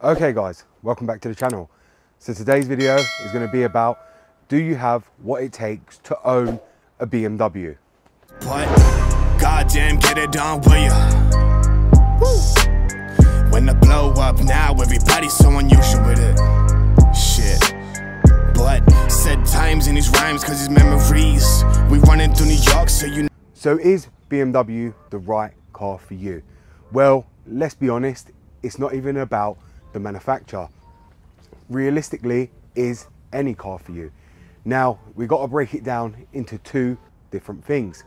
Okay guys, welcome back to the channel. So today's video is going to be about, do you have what it takes to own a BMW? What? Goddamn, get it done, will ya? Woo. When the blow up now, everybody's so unusual with it. Shit. But said times in these rhymes, cause his memories. We running through New York, so you know. So is BMW the right car for you? Well, let's be honest, it's not even about the manufacturer. Realistically, is any car for you? Now, we got to break it down into two different things.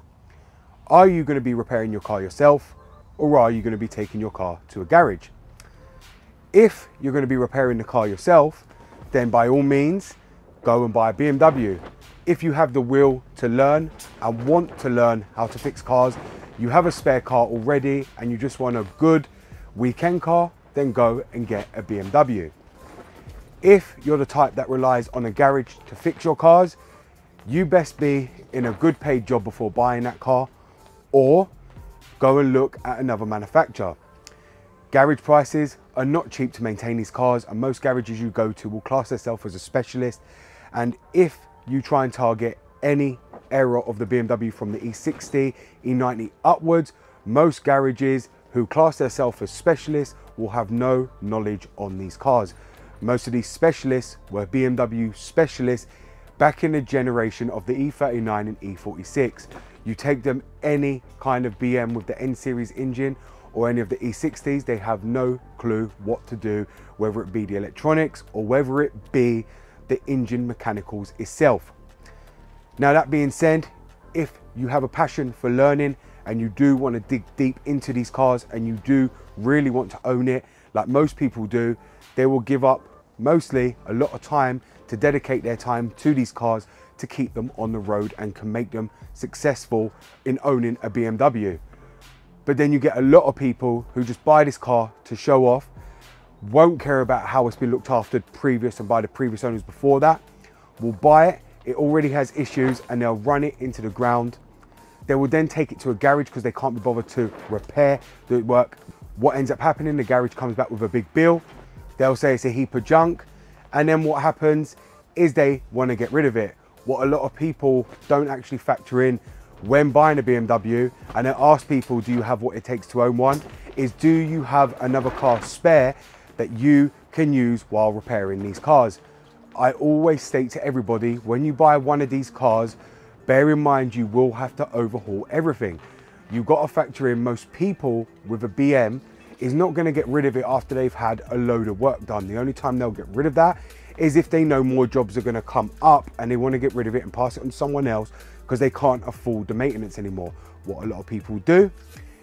Are you going to be repairing your car yourself, or are you going to be taking your car to a garage? If you're going to be repairing the car yourself, then by all means, go and buy a BMW. If you have the will to learn and want to learn how to fix cars, you have a spare car already and you just want a good weekend car, then go and get a BMW. If you're the type that relies on a garage to fix your cars, you best be in a good paid job before buying that car, or go and look at another manufacturer. Garage prices are not cheap to maintain these cars, and most garages you go to will class themselves as a specialist. And if you try and target any era of the BMW from the E60, E90 upwards, most garages who class themselves as specialists will have no knowledge on these cars. Most of these specialists were BMW specialists back in the generation of the E39 and E46. You take them any kind of BM with the N series engine or any of the E60s, they have no clue what to do, whether it be the electronics or whether it be the engine mechanicals itself. Now, that being said, if you have a passion for learning and you do want to dig deep into these cars and you do really want to own it, like most people do, they will give up mostly a lot of time to dedicate their time to these cars to keep them on the road and can make them successful in owning a BMW. But then you get a lot of people who just buy this car to show off, won't care about how it's been looked after previous and by the previous owners before that, will buy it, it already has issues, and they'll run it into the ground. They will then take it to a garage because they can't be bothered to repair the work. What ends up happening, the garage comes back with a big bill. They'll say it's a heap of junk. And then what happens is they want to get rid of it. What a lot of people don't actually factor in when buying a BMW, and I ask people, do you have what it takes to own one? Is, do you have another car spare that you can use while repairing these cars? I always state to everybody, when you buy one of these cars, bear in mind you will have to overhaul everything. You've got to factor in, most people with a BM is not going to get rid of it after they've had a load of work done. The only time they'll get rid of that is if they know more jobs are going to come up and they want to get rid of it and pass it on to someone else because they can't afford the maintenance anymore. What a lot of people do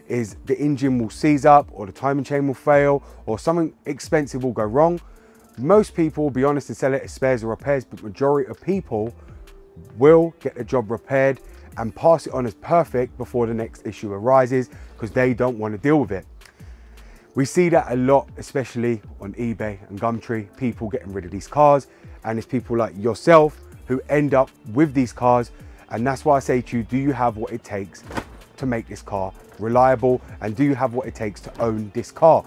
is the engine will seize up, or the timing chain will fail, or something expensive will go wrong. Most people will be honest and sell it as spares or repairs, but majority of people will get the job repaired and pass it on as perfect before the next issue arises because they don't want to deal with it. We see that a lot, especially on eBay and Gumtree, people getting rid of these cars, and it's people like yourself who end up with these cars. And that's why I say to you, do you have what it takes to make this car reliable, and do you have what it takes to own this car?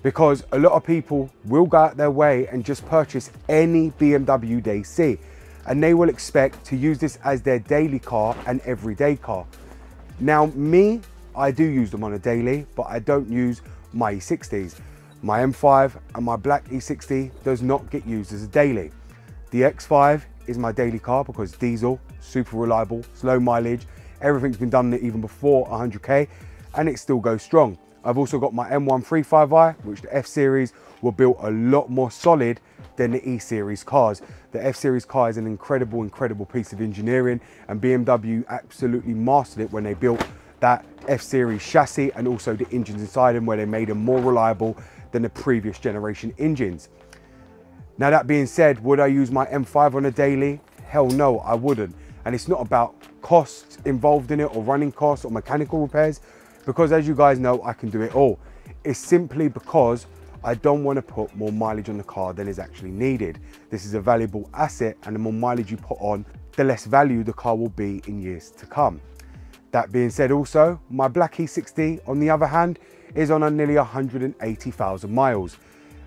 Because a lot of people will go out their way and just purchase any BMW they see, and they will expect to use this as their daily car and everyday car. Now me, I do use them on a daily, but I don't use my E60s. My M5 and my black E60 does not get used as a daily. The X5 is my daily car because diesel, super reliable, slow mileage, everything's been done even before 100k, and it still goes strong. I've also got my M135i, which the F series were built a lot more solid than the E series cars. The F series car is an incredible piece of engineering, and BMW absolutely mastered it when they built that F series chassis and also the engines inside them, where they made them more reliable than the previous generation engines. Now, that being said, would I use my M5 on a daily? Hell no, I wouldn't. And it's not about costs involved in it or running costs or mechanical repairs, because as you guys know, I can do it all. It's simply because I don't want to put more mileage on the car than is actually needed. This is a valuable asset, and the more mileage you put on, the less value the car will be in years to come. That being said, also, my black E60, on the other hand, is on a nearly 180,000 miles.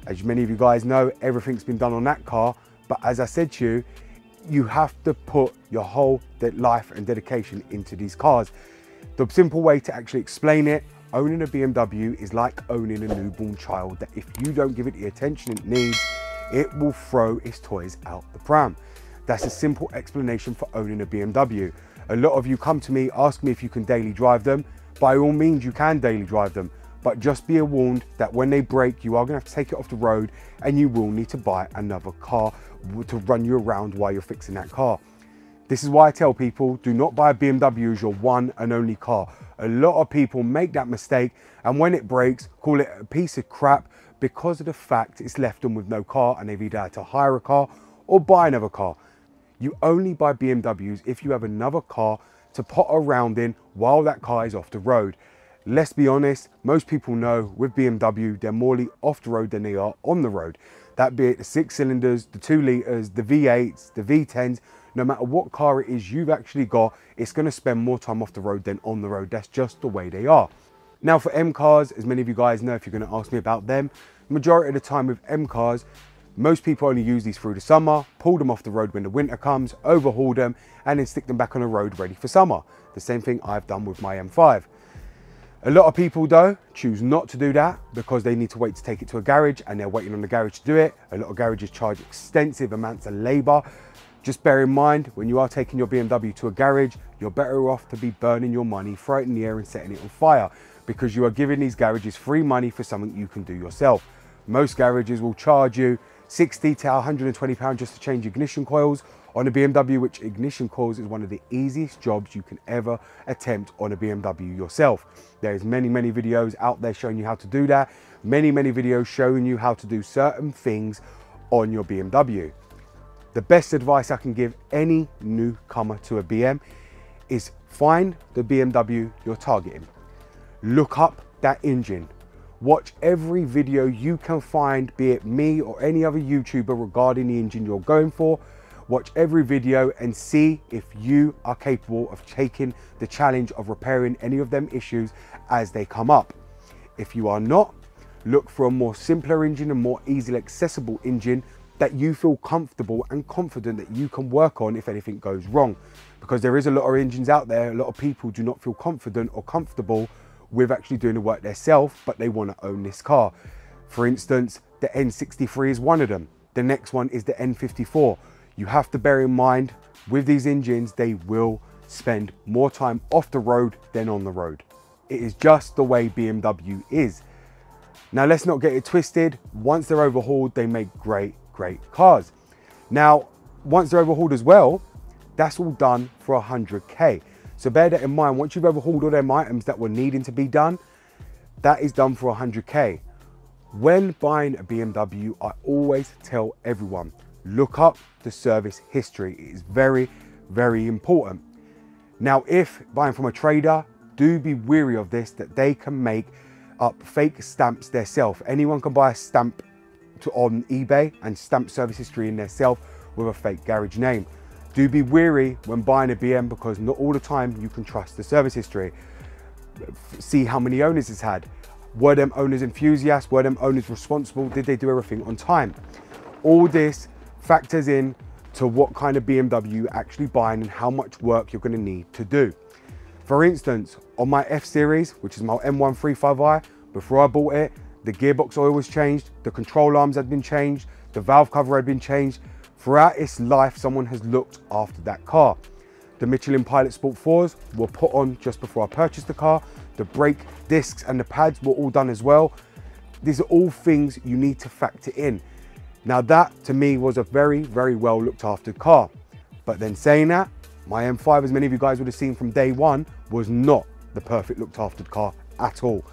As many of you guys know, everything's been done on that car. But as I said to you, you have to put your whole life and dedication into these cars. The simple way to actually explain it, owning a BMW is like owning a newborn child that if you don't give it the attention it needs, it will throw its toys out the pram. That's a simple explanation for owning a BMW. A lot of you come to me, ask me if you can daily drive them. By all means, you can daily drive them, but just be warned that when they break, you are gonna have to take it off the road and you will need to buy another car to run you around while you're fixing that car. This is why I tell people, do not buy a BMW as your one and only car. A lot of people make that mistake, and when it breaks, call it a piece of crap because of the fact it's left them with no car and they've either had to hire a car or buy another car. You only buy BMWs if you have another car to pot around in while that car is off the road. Let's be honest, most people know with BMW, they're more off the road than they are on the road. That be it the 6 cylinders, the 2 litres, the V8s, the V10s, no matter what car it is you've actually got, it's going to spend more time off the road than on the road. That's just the way they are. Now for M cars, as many of you guys know, if you're going to ask me about them, majority of the time with M cars, most people only use these through the summer, pull them off the road when the winter comes, overhaul them, and then stick them back on the road ready for summer. The same thing I've done with my M5. A lot of people though choose not to do that because they need to wait to take it to a garage and they're waiting on the garage to do it. A lot of garages charge extensive amounts of labour. Just bear in mind, when you are taking your BMW to a garage, you're better off to be burning your money, throw it in the air and setting it on fire, because you are giving these garages free money for something you can do yourself. Most garages will charge you £60 to £120 just to change ignition coils on a BMW, which ignition coils is one of the easiest jobs you can ever attempt on a BMW yourself. There's many videos out there showing you how to do that. Many videos showing you how to do certain things on your BMW. The best advice I can give any newcomer to a BM is find the BMW you're targeting. Look up that engine. Watch every video you can find, be it me or any other YouTuber regarding the engine you're going for. Watch every video and see if you are capable of taking the challenge of repairing any of them issues as they come up. If you are not, look for a more simpler engine, a more easily accessible engine that you feel comfortable and confident that you can work on if anything goes wrong. Because there is a lot of engines out there, a lot of people do not feel confident or comfortable with actually doing the work themselves, but they want to own this car. For instance, the N63 is one of them. The next one is the N54. You have to bear in mind, with these engines, they will spend more time off the road than on the road. It is just the way BMW is. Now, let's not get it twisted. Once they're overhauled, they make great cars. Now, once they're overhauled as well, that's all done for 100K. So bear that in mind. Once you've overhauled all them items that were needing to be done, that is done for 100K. When buying a BMW, I always tell everyone, look up the service history. It is very important. Now, if buying from a trader, do be wary of this, that they can make up fake stamps themselves. Anyone can buy a stamp on eBay and stamp service history in themselves with a fake garage name. Do be wary when buying a BM, because not all the time you can trust the service history. See how many owners it's had. Were them owners enthusiasts? Were them owners responsible? Did they do everything on time? All this factors in to what kind of BMW you're actually buying and how much work you're going to need to do. For instance, on my F series, which is my M135i, before I bought it, the gearbox oil was changed, the control arms had been changed, the valve cover had been changed. Throughout its life, someone has looked after that car. The Michelin Pilot Sport 4s were put on just before I purchased the car. The brake discs and the pads were all done as well. These are all things you need to factor in. Now that, to me, was a very well looked after car. But then saying that, my M5, as many of you guys would have seen from day one, was not the perfect looked after car at all.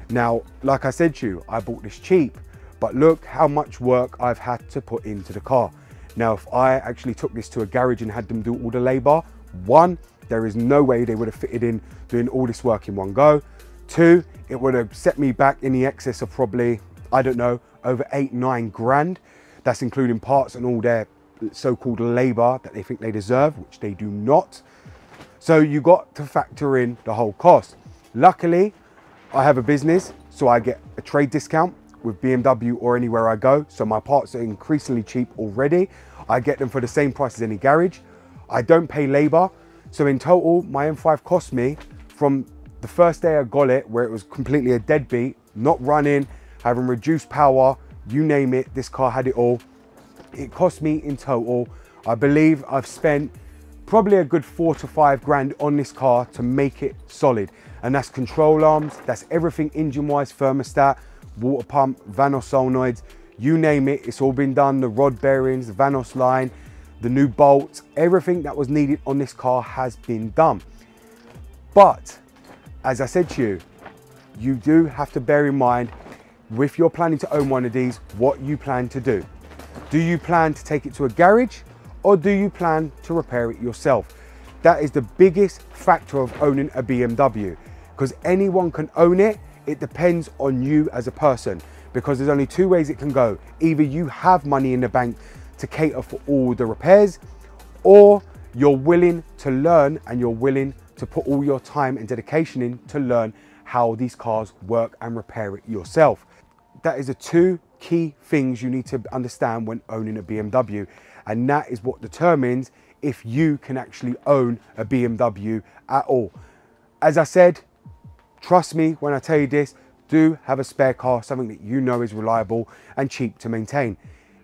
Now, like I said to you, I bought this cheap, but look how much work I've had to put into the car. Now, if I actually took this to a garage and had them do all the labor, one, there is no way they would have fitted in doing all this work in one go. Two, it would have set me back in the excess of probably, I don't know, over 8-9 grand. That's including parts and all their so-called labor that they think they deserve, which they do not. So you got to factor in the whole cost. Luckily, I have a business, so I get a trade discount with BMW or anywhere I go, so my parts are increasingly cheap already. I get them for the same price as any garage. I don't pay labor. So in total, my M5 cost me, from the first day I got it, where it was completely a deadbeat, not running, having reduced power, you name it, this car had it all. It cost me in total, I believe I've spent probably a good 4 to 5 grand on this car to make it solid. And that's control arms, that's everything engine-wise, thermostat, water pump, Vanos solenoids, you name it, it's all been done. The rod bearings, the Vanos line, the new bolts, everything that was needed on this car has been done. But as I said to you, you do have to bear in mind, if you're planning to own one of these, what you plan to do. Do you plan to take it to a garage, or do you plan to repair it yourself? That is the biggest factor of owning a BMW, because anyone can own it. It depends on you as a person, because there's only two ways it can go. Either you have money in the bank to cater for all the repairs, or you're willing to learn and you're willing to put all your time and dedication in to learn how these cars work and repair it yourself. That is the two key things you need to understand when owning a BMW, and that is what determines if you can actually own a BMW at all. As I said, trust me when I tell you this, do have a spare car, something that you know is reliable and cheap to maintain.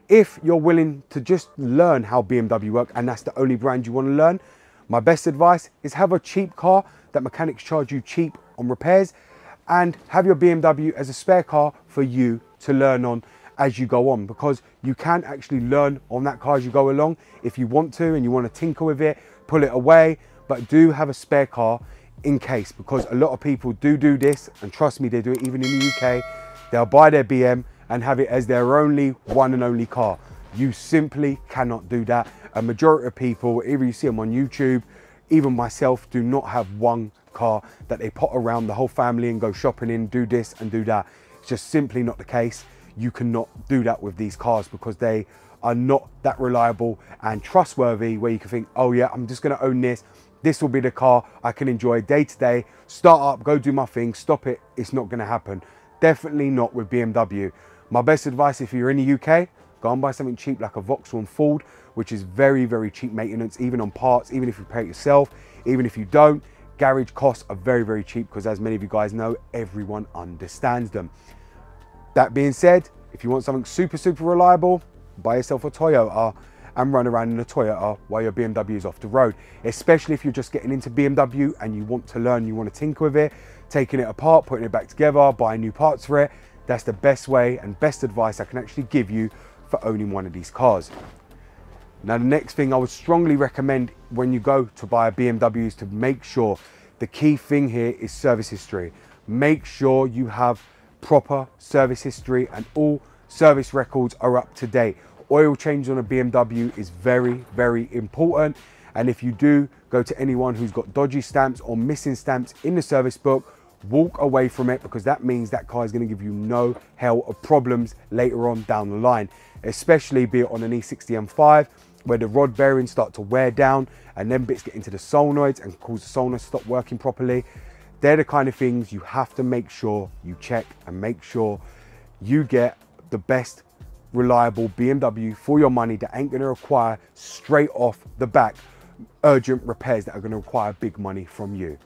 If you're willing to just learn how BMW work, and that's the only brand you want to learn, my best advice is have a cheap car that mechanics charge you cheap on repairs, and have your BMW as a spare car for you to learn on as you go on, because you can actually learn on that car as you go along if you want to and you want to tinker with it, pull it away. But do have a spare car in case, because a lot of people do this, and trust me, they do it even in the UK. They'll buy their BM and have it as their only one and only car. You simply cannot do that. A majority of people, either you see them on YouTube, even myself, do not have one car that they pot around the whole family and go shopping in, do this and do that. It's just simply not the case. You cannot do that with these cars, because they are not that reliable and trustworthy where you can think, oh yeah, I'm just going to own this. This will be the car I can enjoy day to day, start up, go do my thing, stop it. It's not going to happen. Definitely not with BMW. My best advice, if you're in the UK, go and buy something cheap like a Vauxhall and Ford, which is very, very cheap maintenance, even on parts, even if you pay it yourself, even if you don't. Garage costs are very, very cheap, because as many of you guys know, everyone understands them. That being said, if you want something super, super reliable, buy yourself a Toyota and run around in a Toyota while your BMW is off the road. Especially if you're just getting into BMW and you want to learn, you want to tinker with it, taking it apart, putting it back together, buying new parts for it. That's the best way and best advice I can actually give you for owning one of these cars. Now, the next thing I would strongly recommend when you go to buy a BMW is to make sure, the key thing here is service history. Make sure you have proper service history and all service records are up to date. Oil change on a BMW is very, very important. And if you do go to anyone who's got dodgy stamps or missing stamps in the service book, walk away from it, because that means that car is going to give you no hell of problems later on down the line, especially be it on an E60 M5, where the rod bearings start to wear down and then bits get into the solenoids and cause the solenoids to stop working properly. They're the kind of things you have to make sure you check and make sure you get the best reliable BMW for your money that ain't going to require straight off the back urgent repairs that are going to require big money from you.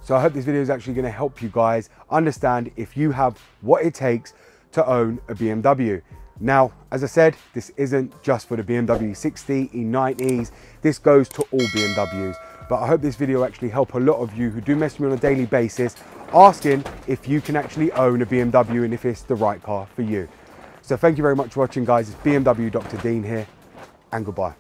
So I hope this video is actually going to help you guys understand if you have what it takes to own a BMW. Now, as I said, this isn't just for the BMW 60, E90s, this goes to all BMWs. But I hope this video actually helped a lot of you who do message me on a daily basis, asking if you can actually own a BMW and if it's the right car for you. So thank you very much for watching, guys. It's BMW Dr. Dean here, and goodbye.